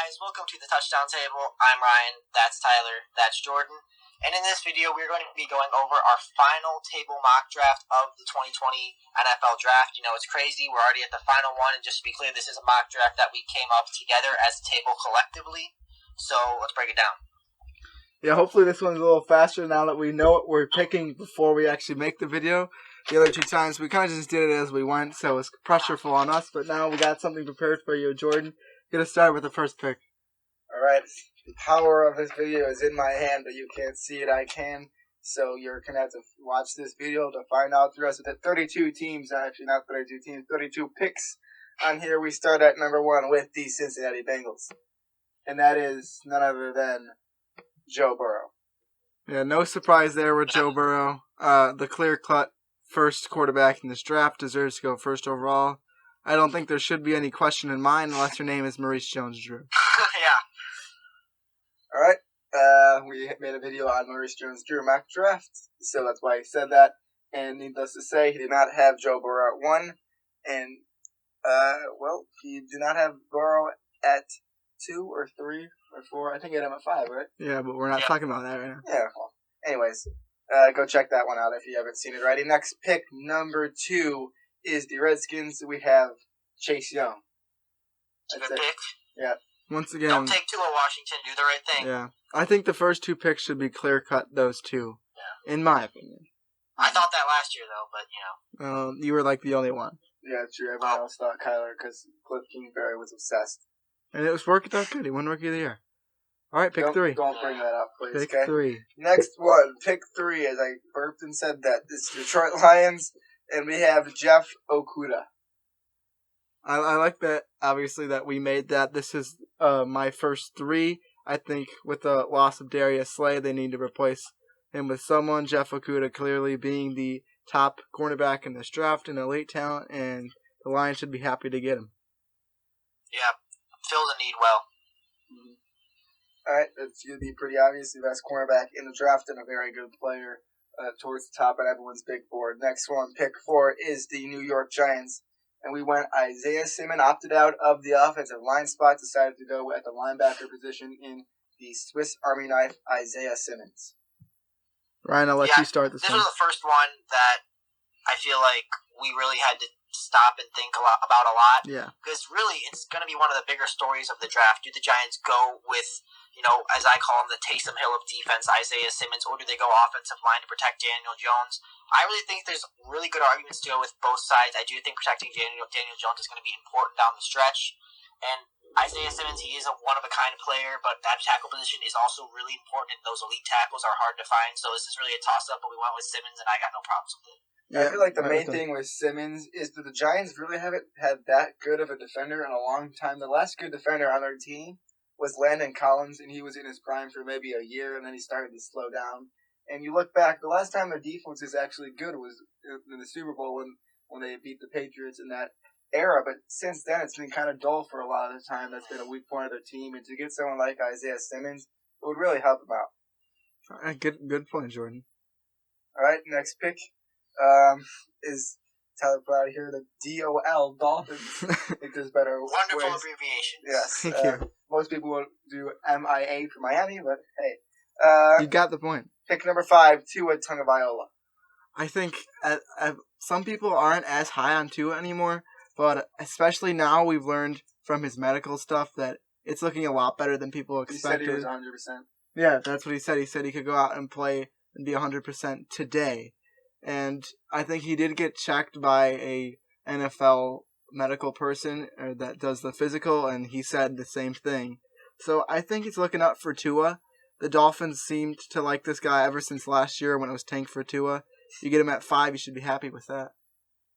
guys, welcome to the Touchdown Table. I'm Ryan, that's Tyler, that's Jordan. And in this video, we're going to be going over our final table mock draft of the 2020 NFL Draft. You know, it's crazy. We're already at the final one. And just to be clear, this is a mock draft that we came up together as a table collectively. So let's break it down. Yeah, hopefully this one's a little faster now that we know what we're picking before we actually make the video. The other two times, we kind of just did it as we went, so it's pressureful on us. But now we got something prepared for you, Jordan. Gonna start with the first pick. Alright, the power of this video is in my hand, but you can't see it, I can. So you're going to have to watch this video to find out the rest of the 32 teams, actually not 32 teams, 32 picks. On here we start at number 1 with the Cincinnati Bengals. And that is none other than Joe Burrow. Yeah, no surprise there with Joe Burrow. The clear-cut first quarterback in this draft deserves to go first overall. I don't think there should be any question in mind unless your name is Maurice Jones-Drew. Yeah. Alright, we made a video on Maurice Jones-Drew mock draft, so that's why he said that. And needless to say, he did not have Joe Burrow at 1. And, he did not have Burrow at 2 or 3 or 4. I think he had him at 5, right? Yeah, but we're not talking about that right now. Yeah, well, anyways, go check that one out if you haven't seen it already. Next pick, number 2, is the Redskins. We have Chase Young. Good pick. Yeah. Once again, Don't take Tua Washington. Do the right thing. Yeah, I think the first two picks should be clear-cut, those two, in my opinion. I thought that last year, though, but, you know. You were like the only one. Yeah, true. Everyone else thought Kyler because Cliff Kingsbury was obsessed. And it was working out good. He won Rookie of the Year. All right, pick 3. Don't bring that up, please. Pick 3. Next one, pick 3. As I burped and said that, this is Detroit Lions, and we have Jeff Okudah. I like that, obviously, that we made that. This is my first 3. I think with the loss of Darius Slay, they need to replace him with someone. Jeff Okudah clearly being the top cornerback in this draft, an elite talent, and the Lions should be happy to get him. Yeah, fill the need well. Alright, that's going to be pretty obvious. The best cornerback in the draft and a very good player towards the top of everyone's big board. Next one, pick 4, is the New York Giants. And we went Isaiah Simmons, opted out of the offensive line spot, decided to go at the linebacker position in the Swiss Army knife, Isaiah Simmons. Ryan, I'll let you start this one. This was the first one that I feel like we really had to stop and think about a lot. Yeah. Because really, it's going to be one of the bigger stories of the draft. Do the Giants go with, as I call him, the Taysom Hill of defense, Isaiah Simmons, or do they go offensive line to protect Daniel Jones? I really think there's really good arguments to go with both sides. I do think protecting Daniel Jones is going to be important down the stretch. And Isaiah Simmons, he is a one-of-a-kind player, but that tackle position is also really important, and those elite tackles are hard to find. So this is really a toss-up, but we went with Simmons, and I got no problems with it. Yeah, I feel like the main thing with Simmons is that the Giants really haven't had that good of a defender in a long time. The last good defender on their team was Landon Collins, and he was in his prime for maybe a year, and then he started to slow down. And you look back, the last time their defense was actually good was in the Super Bowl when they beat the Patriots in that era. But since then, it's been kind of dull for a lot of the time. That's been a weak point of their team. And to get someone like Isaiah Simmons, it would really help them out. Good point, Jordan. All right, next pick is Tyler Proud here, the DOL, Dolphins. I think there's better Wonderful ways. abbreviation. Yes. Thank you. Most people will do MIA for Miami, but hey. You got the point. Pick number 5, Tua Tagovailoa. I think some people aren't as high on Tua anymore, but especially now we've learned from his medical stuff that it's looking a lot better than people expected. He said he was 100%. Yeah, that's what he said. He said he could go out and play and be 100% today. And I think he did get checked by a NFL medical person that does the physical, and he said the same thing. So I think it's looking up for Tua. The Dolphins seemed to like this guy ever since last year when it was tank for Tua. You get him at 5, you should be happy with that.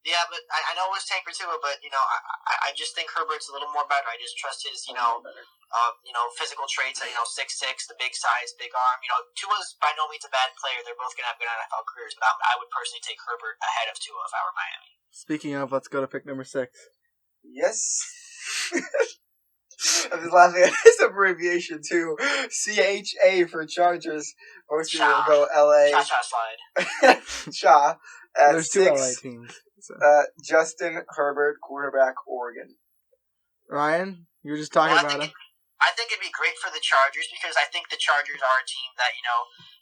Yeah, but I know it was tank for Tua, but I just think Herbert's a little more better. I just trust his physical traits. 6'6", the big size, big arm. Tua's by no means a bad player. They're both gonna have good NFL careers, but I would personally take Herbert ahead of Tua if I were Miami. Speaking of, let's go to pick number 6. Yes. I'm just laughing at his abbreviation too. CHA for Chargers. Most people will go LA. Cha-cha slide. Cha. There's 2 LA teams. So. Justin Herbert, quarterback, Oregon. Ryan, you were just talking about him. I think it'd be great for the Chargers because I think the Chargers are a team that,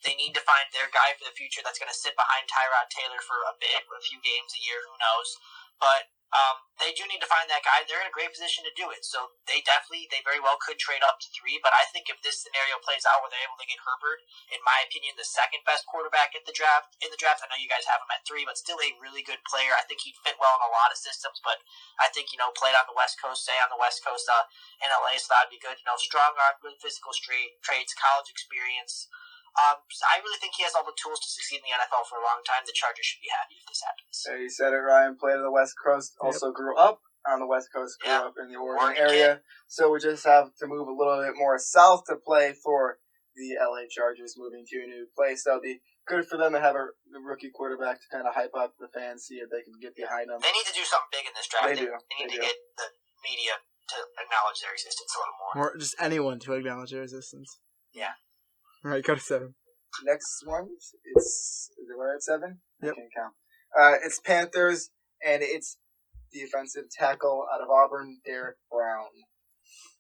they need to find their guy for the future that's going to sit behind Tyrod Taylor for a few games a year, who knows. But they do need to find that guy. They're in a great position to do it. So they very well could trade up to 3. But I think if this scenario plays out where they're able to get Herbert, in my opinion, the second best quarterback in the draft, I know you guys have him at 3, but still a really good player. I think he'd fit well in a lot of systems, but I think, played on the West Coast, stay on the West Coast in LA, so that'd be good. Strong arm, good physical traits, college experience. So I really think he has all the tools to succeed in the NFL for a long time. The Chargers should be happy if this happens. You said it, Ryan. Played on the West Coast. Also grew up on the West Coast. Grew up in the Oregon area. Kid. So we just have to move a little bit more south to play for the LA Chargers, moving to a new place. That'll be good for them to have a rookie quarterback to kind of hype up the fans, see if they can get behind them. They need to do something big in this draft. They do. They need to get the media to acknowledge their existence a little more. Or just anyone to acknowledge their existence. Yeah. All right, go to 7. Next one, is it right at 7? Yep. I can't count. It's Panthers, and it's defensive tackle out of Auburn, Derrick Brown.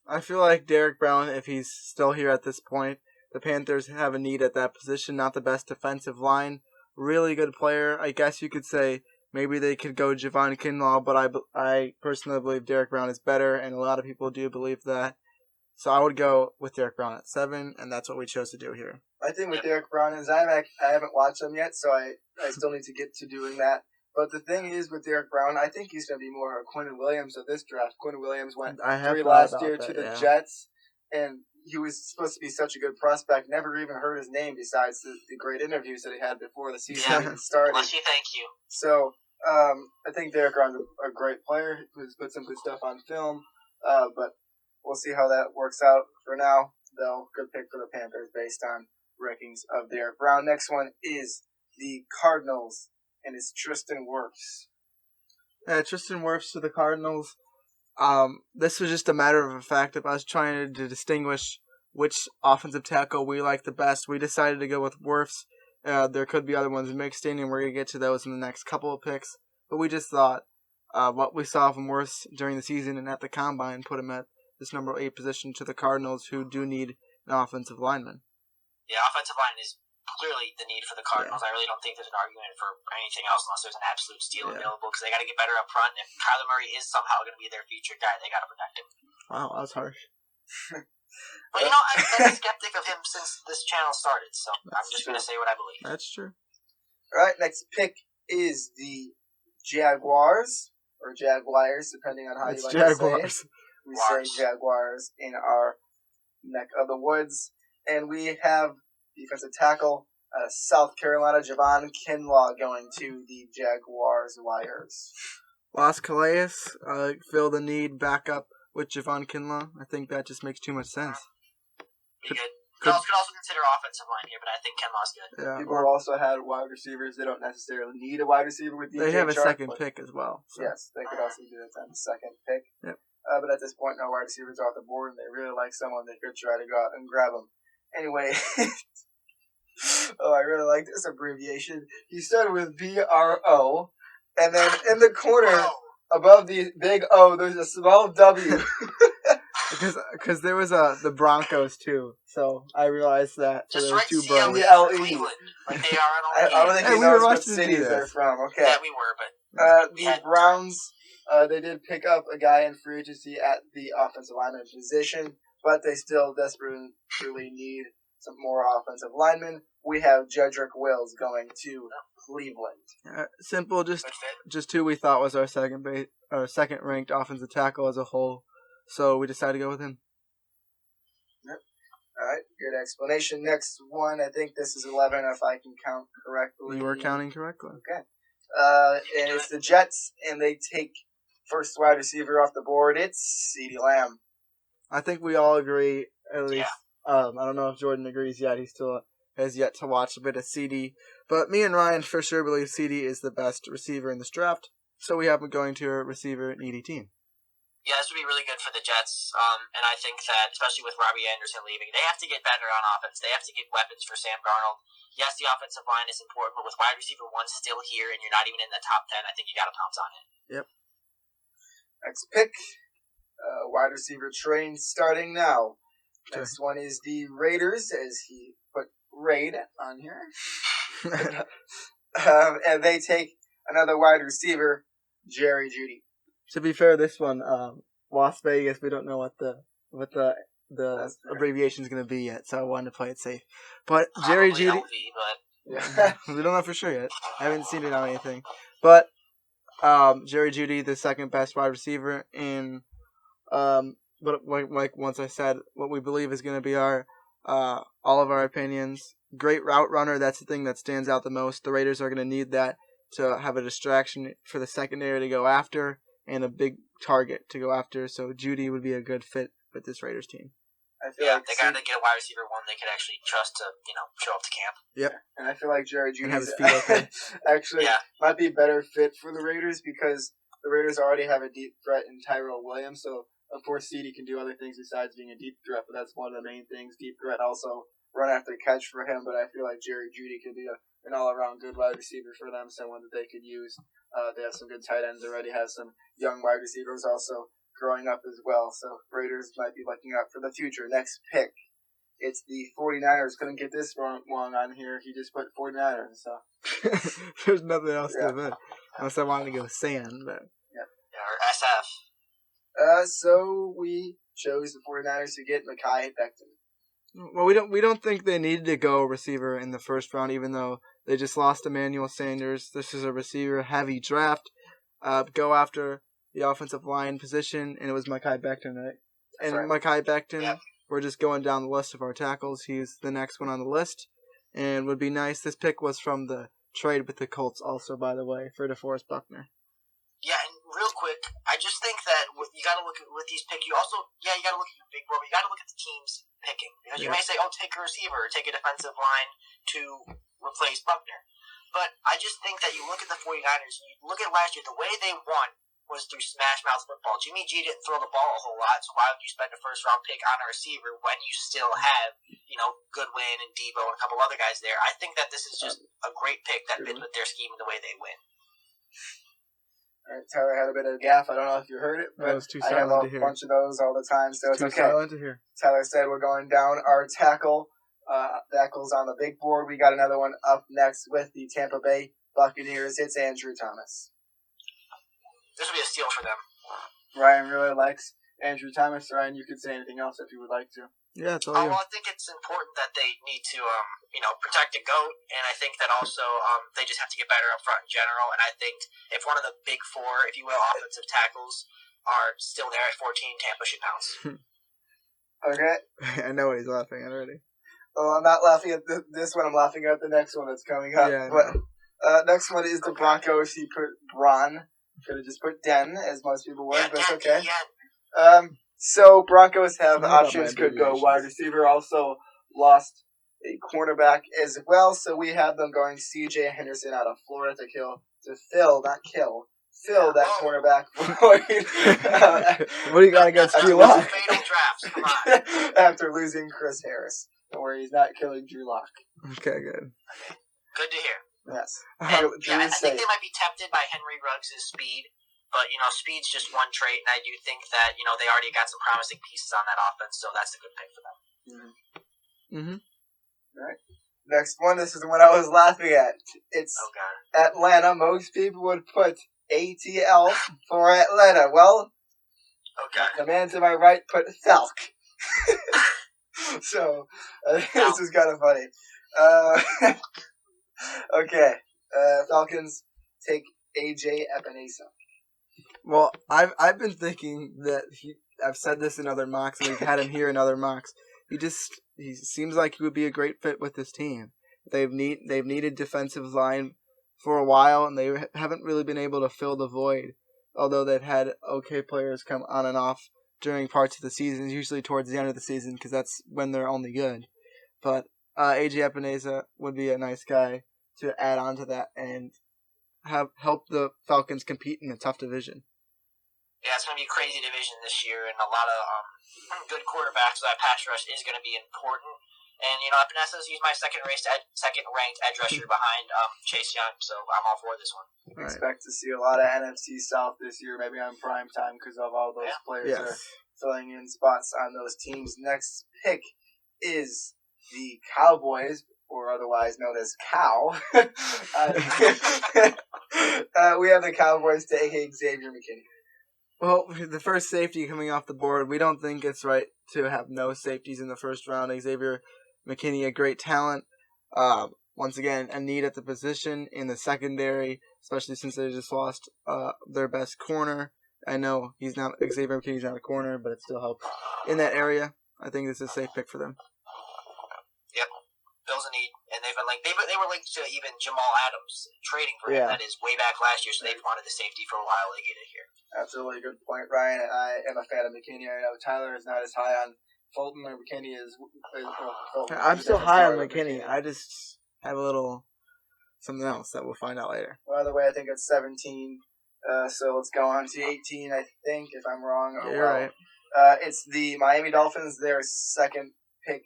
I feel like Derrick Brown, if he's still here at this point, the Panthers have a need at that position. Not the best defensive line. Really good player. I guess you could say maybe they could go Javon Kinlaw, but I personally believe Derrick Brown is better, and a lot of people do believe that. So I would go with Derrick Brown at 7, and that's what we chose to do here. My thing with Derrick Brown is I haven't watched him yet, so I still need to get to doing that. But the thing is with Derrick Brown, I think he's going to be more of Quinn Williams of this draft. Quinn Williams went 3 last year to the Jets, and he was supposed to be such a good prospect. Never even heard his name besides the great interviews that he had before the season even started. Bless you, thank you. So I think Derrick Brown's a great player who's put some good stuff on film, but we'll see how that works out. For now, though, good pick for the Panthers based on rankings of Derrick Brown. Next one is the Cardinals, and it's Tristan Wirfs. Tristan Wirfs to the Cardinals. This was just a matter of a fact. If I was trying to distinguish which offensive tackle we like the best, we decided to go with Wirfs. There could be other ones mixed in, and we're going to get to those in the next couple of picks. But we just thought what we saw from Wirfs during the season and at the Combine put him at this number 8 position to the Cardinals, who do need an offensive lineman. Yeah, offensive line is clearly the need for the Cardinals. Yeah. I really don't think there's an argument for anything else unless there's an absolute steal available, because they got to get better up front. And if Kyler Murray is somehow going to be their featured guy, they got to protect him. Wow, that was harsh. But I've been a skeptic of him since this channel started, so I'm just going to say what I believe. That's true. All right, next pick is the Jaguars, or Jaguars, depending on how you like to say it. We say Jaguars in our neck of the woods. And we have defensive tackle, South Carolina, Javon Kinlaw, going to the Jaguars Wires. Lost Calais, fill the need back up with Javon Kinlaw. I think that just makes too much sense. Could also consider offensive line here, but I think Kinlaw's good. Yeah, people also had wide receivers. They don't necessarily need a wide receiver with DJ They have a Chark, second pick as well. So. Yes, they could also do that on the second pick. Yep. But at this point, no wide receivers are off the board, and they really like someone they could try to go out and grab them. Anyway, I really like this abbreviation. He started with BRO, and then in the corner, above the big O, there's a small W. Because there was the Broncos too, so I realized that. Just so write CLE, Cleveland, like they are in I don't think he knows what cities they're from. Okay. Yeah, we were, but the Browns. They did pick up a guy in free agency at the offensive lineman position, but they still desperately need some more offensive linemen. We have Jedrick Wills going to Cleveland. Simple, just who we thought was our second ranked offensive tackle as a whole. So we decided to go with him. Yep. All right, good explanation. Next one, I think this is 11 if I can count correctly. You were counting correctly. Okay. And it's the Jets, and they take first wide receiver off the board. It's CeeDee Lamb. I think we all agree, at least. Yeah. I don't know if Jordan agrees yet. He still has yet to watch a bit of CeeDee. But me and Ryan for sure believe CeeDee is the best receiver in this draft. So we have him going to a receiver needy team. Yeah, this would be really good for the Jets, and I think that, especially with Robbie Anderson leaving, they have to get better on offense. They have to get weapons for Sam Darnold. Yes, the offensive line is important, but with wide receiver 1 still here and you're not even in the top 10, I think you got to pounce on it. Yep. Next pick, wide receiver train starting now. Sure. Next one is the Raiders, as he put Raid on here. And they take another wide receiver, Jerry Jeudy. To be fair, this one, Las Vegas, we don't know what the abbreviation is going to be yet, so I wanted to play it safe. But Jerry Probably Jeudy, LV, but we don't know for sure yet. I haven't seen it on anything. But Jerry Jeudy, the second best wide receiver in, but like once I said, what we believe is going to be our all of our opinions. Great route runner. That's the thing that stands out the most. The Raiders are going to need that to have a distraction for the secondary to go after and a big target to go after. So Jeudy would be a good fit with this Raiders team. I feel yeah, like they got to get a wide receiver one they could actually trust to, show up to camp. Yep. And I feel like Jerry And have Jeudy his feet open. actually might be a better fit for the Raiders because the Raiders already have a deep threat in Tyrell Williams. So, of course, CD can do other things besides being a deep threat, but that's one of the main things. Deep threat also run after catch for him, but I feel like Jerry Jeudy could be an all-around good wide receiver for them, someone that they could use. They have some good tight ends already, have some young wide receivers also growing up as well. So Raiders might be looking out for the future. Next pick. It's the 49ers. Couldn't get this wrong on here. He just put 49ers. So There's nothing else to it. Unless I wanted to go sand. But. Or SF. So we chose the 49ers to get Mekhi Becton. Well, we don't think they needed to go receiver in the first round, even though they just lost Emmanuel Sanders. This is a receiver-heavy draft. Go after the offensive line position, and it was Mekhi Becton, right? And Mekhi Becton, we're just going down the list of our tackles. He's the next one on the list, and would be nice. This pick was from the trade with the Colts also, by the way, for DeForest Buckner. Yeah, and real quick, I just think that you got to look at with these picks. You also, you got to look at your big board, but you got to look at the teams picking because you may say, "Oh, take a receiver or take a defensive line to replace Buckner." But I just think that you look at the 49ers, you look at last year, the way they won was through smash mouth football. Jimmy G didn't throw the ball a whole lot, so why would you spend a first round pick on a receiver when you still have, Goodwin and Debo and a couple other guys there? I think that this is just a great pick that fits with their scheme and the way they win. All right, Tyler had a bit of a gaffe. I don't know if you heard it, but I have a bunch of those all the time, so it's too okay. Silent to hear. Tyler said we're going down our tackle. Tackle's on the big board. We got another one up next with the Tampa Bay Buccaneers. It's Andrew Thomas. This would be a steal for them. Ryan really likes Andrew Thomas. Ryan, you could say anything else if you would like to. Yeah, it's all well, I think it's important that they need to, protect a GOAT, and I think that also they just have to get better up front in general. And I think if one of the big four, if you will, offensive tackles are still there at 14, Tampa should pounce. Okay. I know what he's laughing at already. Well, I'm not laughing at this one. I'm laughing at the next one that's coming up. Yeah, but next one is the Broncos. He put Bron. Could have just put Den, as most people would, but it's okay. So Broncos have options. Could go wide receiver. Also lost a cornerback as well. So we have them going C.J. Henderson out of Florida to fill that cornerback void. What do you got against Drew Lock? Fatal drafts. Come on. After losing Chris Harris, where he's not killing Drew Lock. Okay, good. Good to hear. Yes. And, I think they might be tempted by Henry Ruggs' speed, but speed's just one trait, and I do think that they already got some promising pieces on that offense, so that's a good pick for them. Mm-hmm. All right. Next one. This is the one I was laughing at. It's Atlanta. Most people would put ATL for Atlanta. Well, the man to my right put Falk. So this is kind of funny. Okay, Falcons take AJ Epinesa. Well, I've been thinking that I've said this in other mocks, and we've had him here in other mocks. He seems like he would be a great fit with this team. They've needed defensive line for a while, and they haven't really been able to fill the void. Although they've had okay players come on and off during parts of the season, usually towards the end of the season, because that's when they're only good. But AJ Epinesa would be a nice guy to add on to that and help the Falcons compete in a tough division. Yeah, it's going to be a crazy division this year, and a lot of good quarterbacks. So that pass rush is going to be important. And, I've been asked to use my second-ranked edge rusher behind Chase Young, so I'm all for this one. We expect to see a lot of NFC South this year, maybe on prime time because of all those players that are filling in spots on those teams. Next pick is the Cowboys, or otherwise known as Cow. We have the Cowboys taking Xavier McKinney. Well, the first safety coming off the board, we don't think it's right to have no safeties in the first round. Xavier McKinney, a great talent. Once again, a need at the position in the secondary, especially since they just lost their best corner. I know Xavier McKinney's not a corner, but it still helps in that area. I think this is a safe pick for them. Yep, Bill's a need, and they've been they were linked to even Jamal Adams trading for him. That is way back last year, so they've wanted the safety for a while. They get it here. That's a really good point, Ryan. I am a fan of McKinney. I know Tyler is not as high on Fulton or McKinney is. I'm still high on McKinney. I just have a little something else that we'll find out later. By the way, I think it's 17. So let's go on to 18, I think, if I'm wrong. You're right. It's the Miami Dolphins, their second pick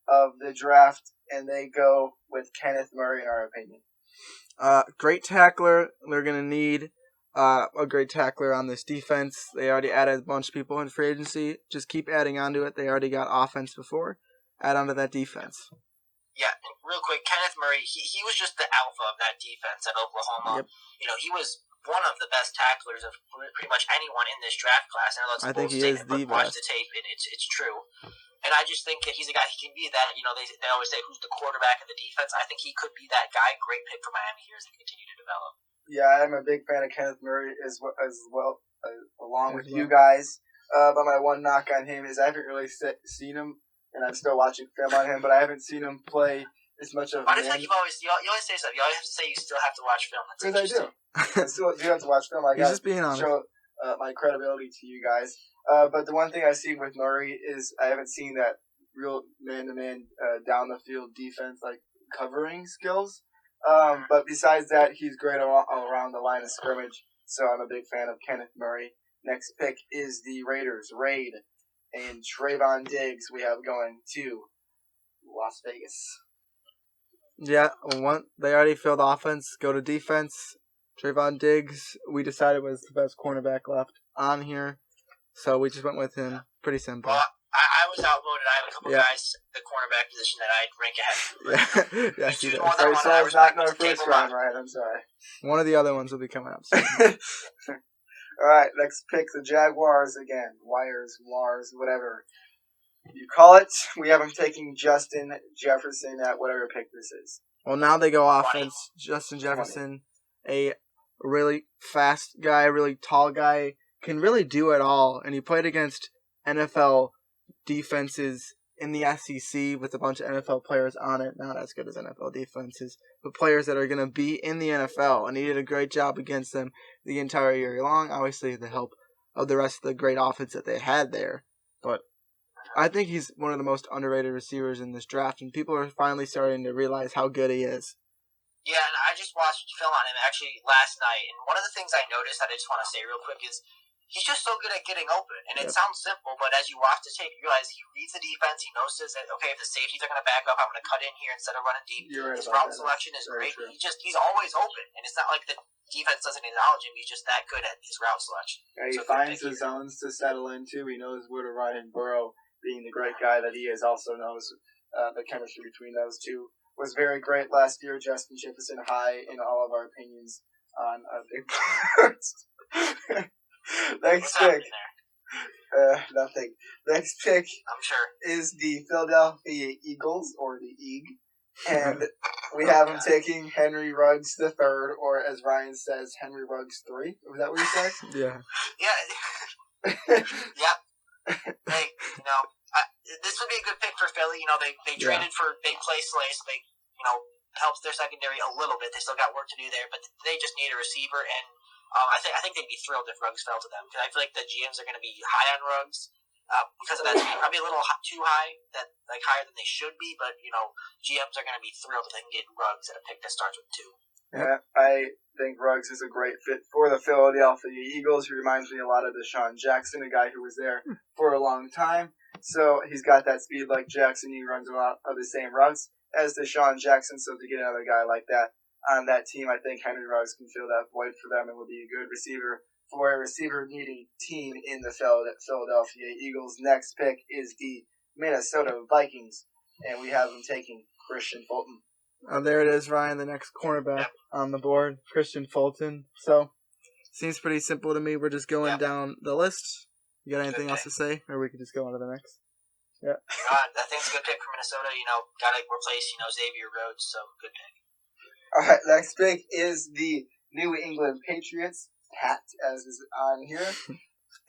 of the draft, and they go with Kenneth Murray, in our opinion. Great tackler. They're going to need a great tackler on this defense. They already added a bunch of people in free agency. Just keep adding onto it. They already got offense before. Add onto that defense. Yeah, and real quick, Kenneth Murray, he was just the alpha of that defense at Oklahoma. Yep. He was one of the best tacklers of pretty much anyone in this draft class. I think he is the watch best. the tape, and it's true. And I just think that he's a guy who can be that. They always say who's the quarterback of the defense. I think he could be that guy. Great pick for Miami here as they continue to develop. Yeah, I'm a big fan of Kenneth Murray as well along with you guys. But my one knock on him is I haven't really seen him, and I'm still watching film on him, but I haven't seen him play as much of. I just think you always say stuff. You always have to say you still have to watch film. Because I do. I still do have to watch film. I got to show my credibility to you guys. But the one thing I see with Murray is I haven't seen that real man-to-man down the field defense, like covering skills. But besides that, he's great all around the line of scrimmage. So I'm a big fan of Kenneth Murray. Next pick is the Raiders. Raid and Trayvon Diggs we have going to Las Vegas. Yeah, they already filled offense. Go to defense. Trayvon Diggs, we decided was the best cornerback left on here. So we just went with him. Pretty simple. Well, I was outvoted. I have a couple guys at the cornerback position that I'd rank ahead. Yeah, see that. So it's not in our first round, right? I'm sorry. One of the other ones will be coming up soon. All right, next pick, the Jaguars again. Wires, whatever you call it. We have them taking Justin Jefferson at whatever pick this is. Well, now they go offense. 20. Justin Jefferson, a really fast guy, really tall guy, can really do it all. And he played against NFL defenses in the SEC with a bunch of NFL players on it. Not as good as NFL defenses, but players that are going to be in the NFL. And he did a great job against them the entire year long. Obviously, the help of the rest of the great offense that they had there. But I think he's one of the most underrated receivers in this draft, and people are finally starting to realize how good he is. Yeah, and I just watched film on him actually last night, and one of the things I noticed that I just want to say real quick is he's just so good at getting open. And it sounds simple, but as you watch the tape, you realize he reads the defense. He knows that, okay, if the safeties are going to back up, I'm going to cut in here instead of running deep. His route selection is great. True. He's always open, and it's not like the defense doesn't acknowledge him. He's just that good at his route selection. Yeah, he finds the zones to settle into. He knows where to run, and Burrow, being the great guy that he is, also knows the chemistry between those two was very great last year. Justin Jefferson high in all of our opinions on big parts. Next pick. Nothing. Next pick, I'm sure, is the Philadelphia Eagles, or the Eag. And we have him taking Henry Ruggs III, or as Ryan says, Henry Ruggs III. Was that what you said? Yeah. Yeah. Yep. Hey, this would be a good pick for Philly. They traded for big play Slay, so they, helps their secondary a little bit. They still got work to do there, but they just need a receiver, and I think they'd be thrilled if Ruggs fell to them, because I feel like the GMs are going to be high on Ruggs because of that speed. Probably a little too high, higher than they should be, but GMs are going to be thrilled if they can get Ruggs at a pick that starts with 2. Yeah, I think Ruggs is a great fit for the Philadelphia Eagles. He reminds me a lot of Deshaun Jackson, a guy who was there for a long time. So he's got that speed like Jackson. He runs a lot of the same routes as Deshaun Jackson. So to get another guy like that on that team, I think Henry Ruggs can fill that void for them and will be a good receiver for a receiver-needing team in the Philadelphia Eagles. Next pick is the Minnesota Vikings, and we have them taking Christian Fulton. There it is, Ryan, the next cornerback on the board, Christian Fulton. So, seems pretty simple to me. We're just going down the list. You got anything else to say, or we could just go on to the next? Yeah. I think it's a good pick for Minnesota. Got to replace, Xavier Rhodes, so good pick. All right, next pick is the New England Patriots. Pat, as is on here.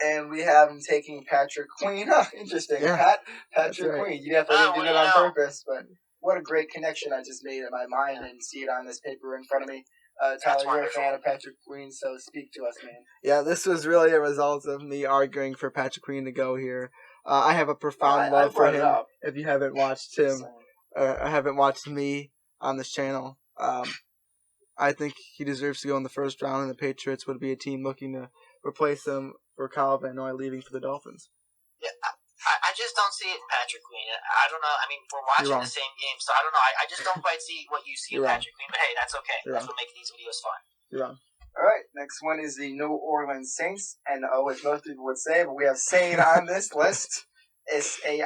And we have him taking Patrick Queen. Huh, interesting. Yeah, Patrick Queen. You definitely didn't do that on purpose, but what a great connection I just made in my mind and see it on this paper in front of me. Tyler, you're a fan of Patrick Queen, so speak to us, man. Yeah, this was really a result of me arguing for Patrick Queen to go here. I have a profound love for him. If you haven't watched him, I haven't watched me on this channel. I think he deserves to go in the first round, and the Patriots would be a team looking to replace him for Kyle Van Noy leaving for the Dolphins. Yeah, I just don't see it in Patrick Queen. I don't know. I mean, we're watching the same game, so I don't know. I just don't quite see what you see in Patrick Queen, but hey, that's okay. That's what makes these videos fun. You're wrong. All right, next one is the New Orleans Saints, and as most people would say, but we have Sain on this list. Sain.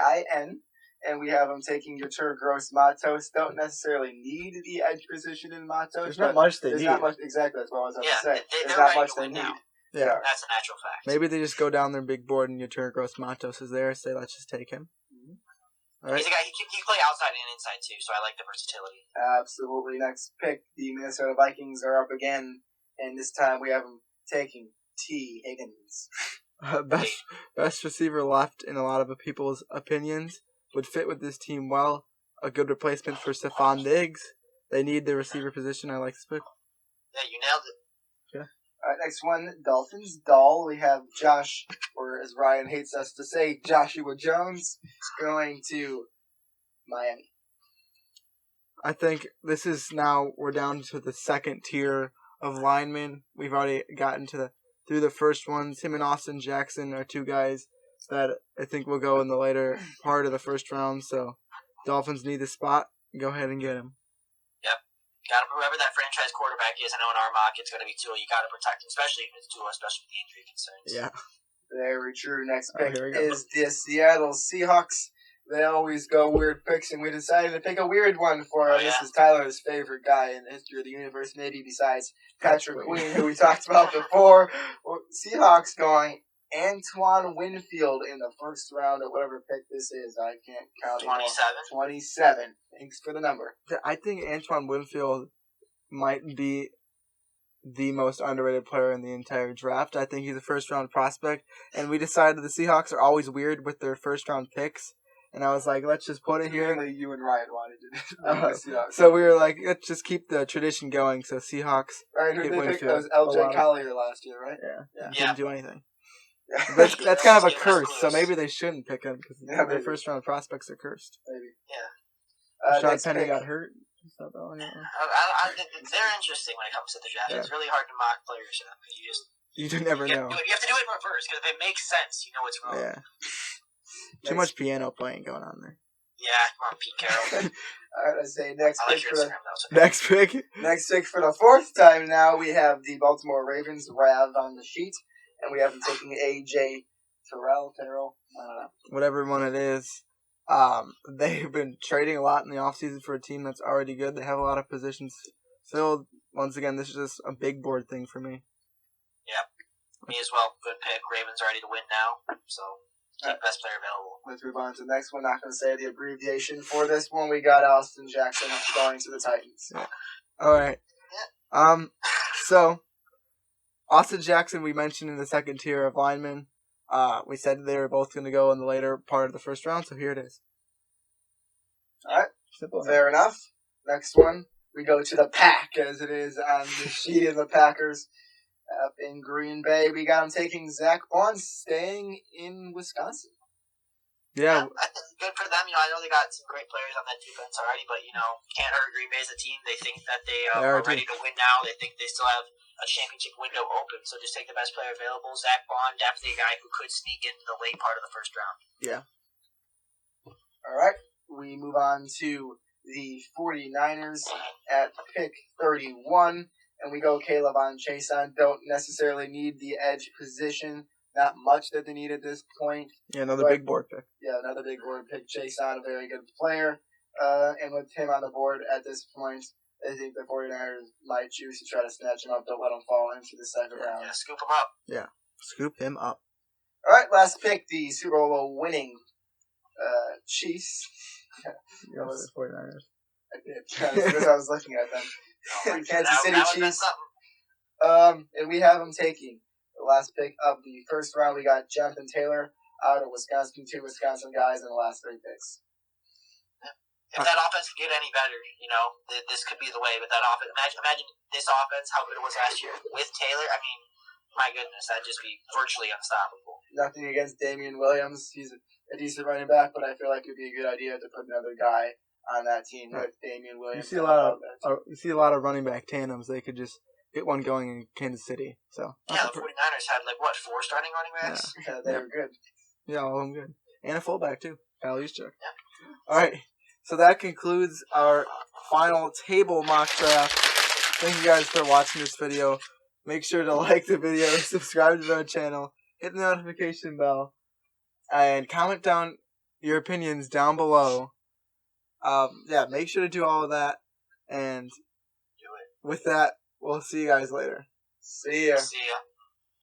And we have them taking Yetur Gross-Matos. Don't necessarily need the edge position in Matos. There's not much they need. Not much, exactly, that's what I was going to say. There's not much they need. Now. Yeah. That's a natural fact. Maybe they just go down their big board and Yetur Gross-Matos is there, say, let's just take him. All right. He's a guy, he can play outside and inside, too, so I like the versatility. Absolutely. Next pick, the Minnesota Vikings are up again, and this time we have them taking T. Higgins. Best receiver left in a lot of people's opinions. Would fit with this team well. A good replacement for Stephon Diggs. They need the receiver position. I like this pick. Yeah, you nailed it. Yeah. All right, next one, Dolphins. We have Josh, or as Ryan hates us to say, Joshua Jones, going to Miami. I think this is now, we're down to the second tier of linemen. We've already gotten through the first ones. Him and Austin Jackson are two guys that I think will go in the later part of the first round. So Dolphins need the spot. Go ahead and get him. Yep. Got to, whoever that franchise quarterback is, I know in our mock it's going to be Tua. You got to protect him, especially if it's Tua, especially with the injury concerns. Yeah. Very true. Next pick is the Seattle Seahawks. They always go weird picks, and we decided to pick a weird one for him. This is Tyler's favorite guy in the history of the universe, maybe besides Patrick Queen, who we talked about before. Seahawks going Antoine Winfield in the first round of whatever pick this is. I can't count. 27. Thanks for the number. I think Antoine Winfield might be the most underrated player in the entire draft. I think he's a first-round prospect, and we decided the Seahawks are always weird with their first-round picks. And I was like, let's just put it here. Mainly you and Ryan wanted it. So we were like, let's just keep the tradition going. So Seahawks. Right, who they picked? That was LJ Collier last year, right? Yeah. Didn't do anything. Yeah. That's kind of a curse, so maybe they shouldn't pick him because their first round prospects are cursed. Maybe. Yeah. Sean Penny got hurt. They're interesting when it comes to the draft. Yeah. It's really hard to mock players because you never know. You have to do it in reverse because if it makes sense, you know what's wrong. Yeah. Too much piano playing going on there. Yeah, come on, Pete Carroll. All right, I say next pick for Next pick for the fourth time now. We have the Baltimore Ravens, Rav on the sheet, and we have them taking AJ Terrell, I don't know. Whatever one it is. They've been trading a lot in the offseason for a team that's already good. They have a lot of positions filled. Once again, this is just a big board thing for me. Yeah, me as well. Good pick. Ravens are ready to win now, so best player available. Let's move on to the next one. Not going to say the abbreviation for this one. We got Austin Jackson going to the Titans. Yeah. All right. So Austin Jackson we mentioned in the second tier of linemen. We said they were both going to go in the later part of the first round, so here it is. All right. Simple. Fair enough. Next one, we go to the Pack, as it is on the sheet of the Packers. Up in Green Bay, we got them taking Zach Bonds, staying in Wisconsin. Yeah. I think good for them. I know they got some great players on that defense already, but, can't hurt Green Bay as a team. They think that they are ready to win now. They think they still have a championship window open, so just take the best player available. Zach Bond, definitely a guy who could sneak into the late part of the first round. Yeah. we move on to the 49ers at pick 31, and we go K'Lavon Chaisson. Don't necessarily need the edge position. Not much that they need at this point. Yeah, another But- big board pick. Yeah, another big board pick. Chaisson, a very good player. And with him on the board at this point, I think the 49ers might choose to try to snatch him up. Don't let him fall into the second round. Yeah, scoop him up. Scoop him up. All right, last pick, the Super Bowl winning Chiefs. You know, the 49ers. I did. Because I was looking at them. Kansas City that would've been Chiefs. something. And we have them taking the last pick of the first round. We got Jonathan Taylor out of Wisconsin, 2 Wisconsin guys in the last 3 picks. If that offense can get any better, this could be the way. But that offense, imagine this offense, how good it was last year with Taylor. I mean, my goodness, that'd just be virtually unstoppable. Nothing against Damian Williams. He's a decent running back, but I feel like it'd be a good idea to put another guy on that team with Damian Williams. You see a lot of running back tandems. They could just get one going in Kansas City. So Yeah, the 49ers had 4 starting running backs? Yeah, they were good. yeah, all of them good. And a fullback too, Kyle Juszczyk. Yeah. All right, so that concludes our final table mock draft. Thank you guys for watching this video. Make sure to like the video, subscribe to our channel, hit the notification bell, and comment down your opinions down below. Make sure to do all of that. And Do it. with that, we'll see you guys later. See ya. See ya.